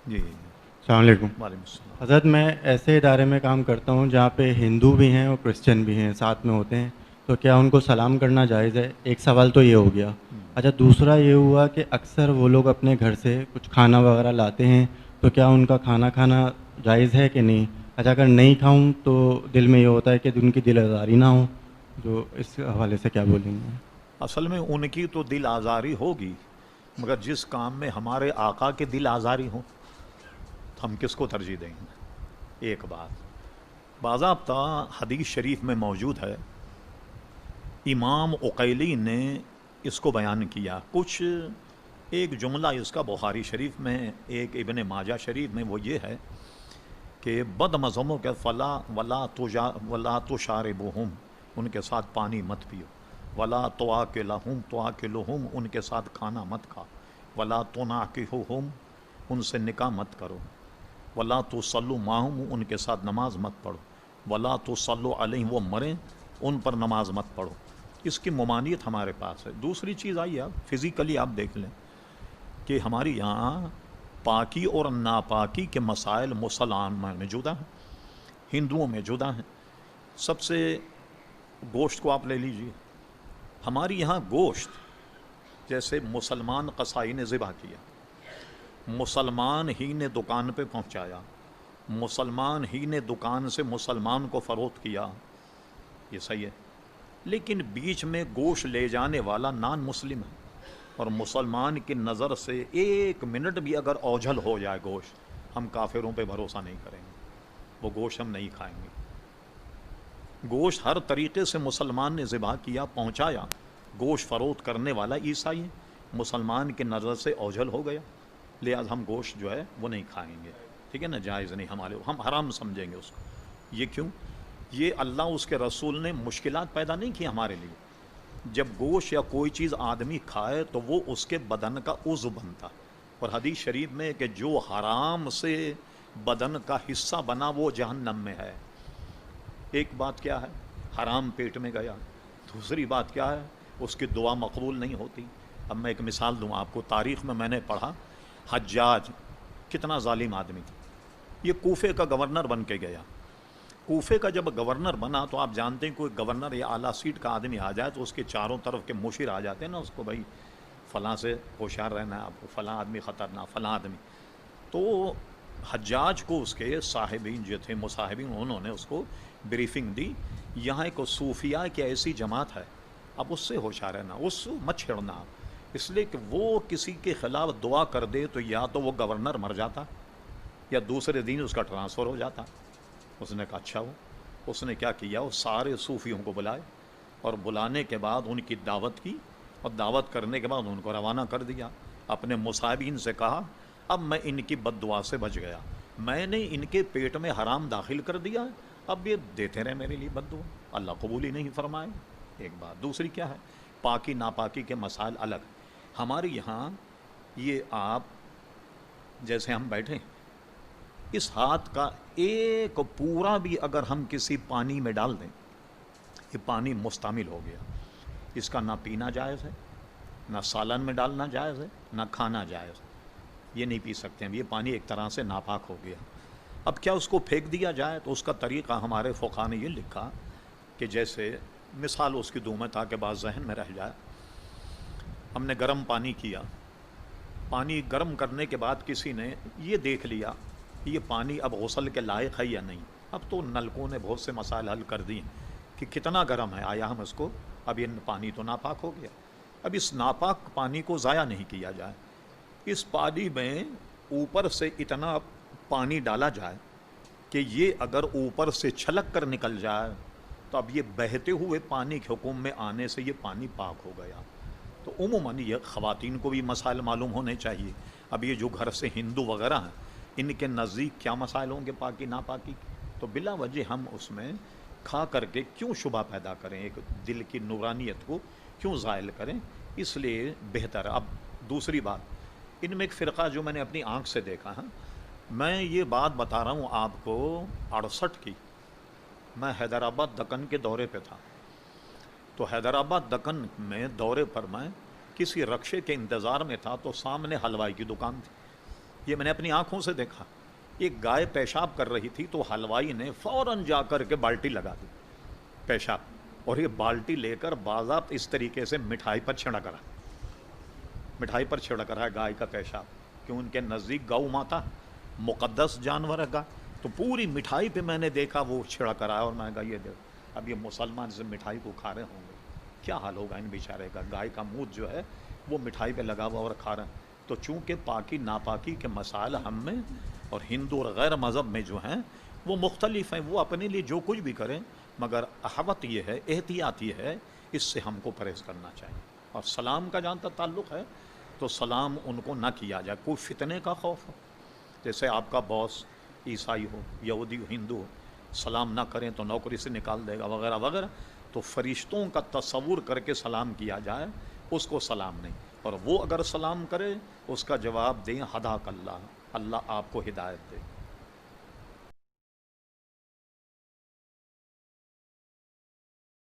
جی السلام علیکم وعلیکم السلام۔ حضرت، میں ایسے ادارے میں کام کرتا ہوں جہاں پہ ہندو بھی ہیں اور کرسچن بھی ہیں ساتھ میں ہوتے ہیں، تو کیا ان کو سلام کرنا جائز ہے؟ ایک سوال تو یہ ہو گیا۔ اچھا، دوسرا یہ ہوا کہ اکثر وہ لوگ اپنے گھر سے کچھ کھانا وغیرہ لاتے ہیں، تو کیا ان کا کھانا کھانا جائز ہے کہ نہیں؟ اچھا، اگر نہیں کھاؤں تو دل میں یہ ہوتا ہے کہ ان کی دل آزاری نہ ہو، جو اس حوالے سے کیا بولیں گے؟ اصل میں ان کی تو دل آزاری ہوگی، مگر جس کام میں ہمارے آقا کے دل آزاری ہو تو ہم کس کو ترجیح دیں گے؟ ایک بات باضابطہ حدیث شریف میں موجود ہے، امام عقیلی نے اس کو بیان کیا۔ کچھ ایک جملہ اس کا بخاری شریف میں، ایک ابن ماجہ شریف میں، وہ یہ ہے کہ بد مذہبوں کے فلا ولا تشاربہم، ان کے ساتھ پانی مت پیو، ولا تواکلہم ان کے ساتھ کھانا مت کھا، ولا تناکحہم ان سے نکاح مت کرو، ولا تصلوا معہم ان کے ساتھ نماز مت پڑھو، ولا تصلوا علیہم وہ مریں ان پر نماز مت پڑھو۔ اس کی ممانعت ہمارے پاس ہے۔ دوسری چیز آئی ہے، فزیکلی آپ دیکھ لیں کہ ہمارے یہاں پاکی اور ناپاکی کے مسائل مسلمان میں جدا ہیں، ہندوؤں میں جدا ہیں۔ سب سے گوشت کو آپ لے لیجئے، ہمارے یہاں گوشت جیسے مسلمان قصائی نے ذبح کیا، مسلمان ہی نے دکان پہ پہنچایا، مسلمان ہی نے دکان سے مسلمان کو فروخت کیا، یہ صحیح ہے۔ لیکن بیچ میں گوشت لے جانے والا نان مسلم ہے، اور مسلمان کی نظر سے ایک منٹ بھی اگر اوجھل ہو جائے گوشت، ہم کافروں پہ بھروسہ نہیں کریں گے، وہ گوشت ہم نہیں کھائیں گے۔ گوشت ہر طریقے سے مسلمان نے ذبح کیا، پہنچایا، گوشت فروخت کرنے والا عیسائی ہے، مسلمان کی نظر سے اوجھل ہو گیا، لہذا ہم گوشت جو ہے وہ نہیں کھائیں گے، ٹھیک ہے نا، جائز نہیں، ہمارے ہم حرام سمجھیں گے اس کو۔ یہ کیوں؟ یہ اللہ اس کے رسول نے مشکلات پیدا نہیں کی ہمارے لیے۔ جب گوشت یا کوئی چیز آدمی کھائے تو وہ اس کے بدن کا عضو بنتا، اور حدیث شریف میں کہ جو حرام سے بدن کا حصہ بنا وہ جہنم میں ہے۔ ایک بات کیا ہے، حرام پیٹ میں گیا، دوسری بات کیا ہے، اس کی دعا مقبول نہیں ہوتی۔ اب میں ایک مثال دوں آپ کو، تاریخ میں نے پڑھا، حجاج کتنا ظالم آدمی تھا، یہ کوفے کا گورنر بن کے گیا۔ کوفے کا جب گورنر بنا تو آپ جانتے ہیں کوئی گورنر یا اعلیٰ سیٹ کا آدمی آ جائے تو اس کے چاروں طرف کے مشیر آ جاتے ہیں نا، اس کو بھائی فلاں سے ہوشیار رہنا ہے آپ کو، فلاں آدمی خطرناک، فلاں آدمی۔ تو حجاج کو اس کے صاحبین جو تھے، مصاحبین، انہوں نے اس کو بریفنگ دی، یہاں ایک صوفیاء کی ایسی جماعت ہے، اب اس سے ہوشیار رہنا، اس سے مت چھیڑنا آپ، اس لیے کہ وہ کسی کے خلاف دعا کر دے تو یا تو وہ گورنر مر جاتا یا دوسرے دن اس کا ٹرانسفر ہو جاتا۔ اس نے کہا اچھا ہو۔ اس نے کیا کیا، وہ سارے صوفیوں کو بلائے، اور بلانے کے بعد ان کی دعوت کی، اور دعوت کرنے کے بعد ان کو روانہ کر دیا۔ اپنے مصاحبین سے کہا اب میں ان کی بد دعا سے بچ گیا، میں نے ان کے پیٹ میں حرام داخل کر دیا، اب یہ دیتے رہے میرے لیے بد دعا، اللہ قبول ہی نہیں فرمائے۔ ایک بات، دوسری کیا ہے، پاکی ناپاکی کے مسائل الگ۔ ہمارے یہاں یہ آپ جیسے ہم بیٹھے، اس ہاتھ کا ایک پورا بھی اگر ہم کسی پانی میں ڈال دیں، یہ پانی مستعمل ہو گیا، اس کا نہ پینا جائز ہے، نہ سالن میں ڈالنا جائز ہے، نہ کھانا جائز ہے، یہ نہیں پی سکتے ہیں، یہ پانی ایک طرح سے ناپاک ہو گیا۔ اب کیا اس کو پھینک دیا جائے؟ تو اس کا طریقہ ہمارے فقہا نے یہ لکھا کہ جیسے مثال اس کی دوں میں تاکہ بات ذہن میں رہ جائے، ہم نے گرم پانی کیا، پانی گرم کرنے کے بعد کسی نے یہ دیکھ لیا کہ یہ پانی اب غسل کے لائق ہے یا نہیں، اب تو نلکوں نے بہت سے مسائل حل کر دیے کہ کتنا گرم ہے، آیا ہم اس کو، اب یہ پانی تو ناپاک ہو گیا، اب اس ناپاک پانی کو ضائع نہیں کیا جائے، اس پانی میں اوپر سے اتنا پانی ڈالا جائے کہ یہ اگر اوپر سے چھلک کر نکل جائے تو اب یہ بہتے ہوئے پانی کے حکم میں آنے سے یہ پانی پاک ہو گیا۔ تو عموماً یہ خواتین کو بھی مسائل معلوم ہونے چاہیے۔ اب یہ جو گھر سے ہندو وغیرہ ہیں، ان کے نزدیک کیا مسائل ہوں گے پاکی ناپاکی کے، تو بلا وجہ ہم اس میں کھا کر کے کیوں شبہ پیدا کریں، ایک دل کی نورانیت کو کیوں زائل کریں، اس لیے بہتر۔ اب دوسری بات، ان میں ایک فرقہ جو میں نے اپنی آنکھ سے دیکھا ہے، میں یہ بات بتا رہا ہوں آپ کو 68 کی، میں حیدرآباد دکن کے دورے پہ تھا، تو حیدرآباد دکن میں دورے پر میں کسی رکشے کے انتظار میں تھا، تو سامنے حلوائی کی دکان تھی، یہ میں نے اپنی آنکھوں سے دیکھا. ایک گائے پیشاب کر رہی تھی تو حلوائی نے فوراً جا کر کے بالٹی لگا دی پیشاب, اور یہ بالٹی لے کر باضابط اس طریقے سے مٹھائی پر چھڑک رہا, مٹھائی پر چھڑک رہا ہے گائے کا پیشاب, کیوں ان کے نزدیک گو ماتا مقدس جانور ہے گائے. تو پوری مٹھائی پہ میں نے دیکھا وہ چھڑک رہا ہے, اور میں نے کہا یہ دیکھ اب یہ مسلمان سے مٹھائی کو کھا رہے ہوں گے, کیا حال ہوگا ان بیچارے کا. گائے کا منہ جو ہے وہ مٹھائی پہ لگا ہوا اور کھا رہے ہیں. تو چونکہ پاکی ناپاکی کے مسائل ہم میں اور ہندو اور غیر مذہب میں جو ہیں وہ مختلف ہیں, وہ اپنے لیے جو کچھ بھی کریں, مگر احوط یہ ہے, احتیاط یہ ہے, اس سے ہم کو پرہیز کرنا چاہیے. اور سلام کا جہاں تک تعلق ہے تو سلام ان کو نہ کیا جائے, کوئی فتنے کا خوف ہو, جیسے آپ کا باس عیسائی ہو, یہودی ہو, ہندو ہو, سلام نہ کریں تو نوکری سے نکال دے گا وغیرہ وغیرہ, تو فرشتوں کا تصور کر کے سلام کیا جائے, اس کو سلام نہیں. اور وہ اگر سلام کرے اس کا جواب دیں حداک اللہ, اللہ آپ کو ہدایت دے.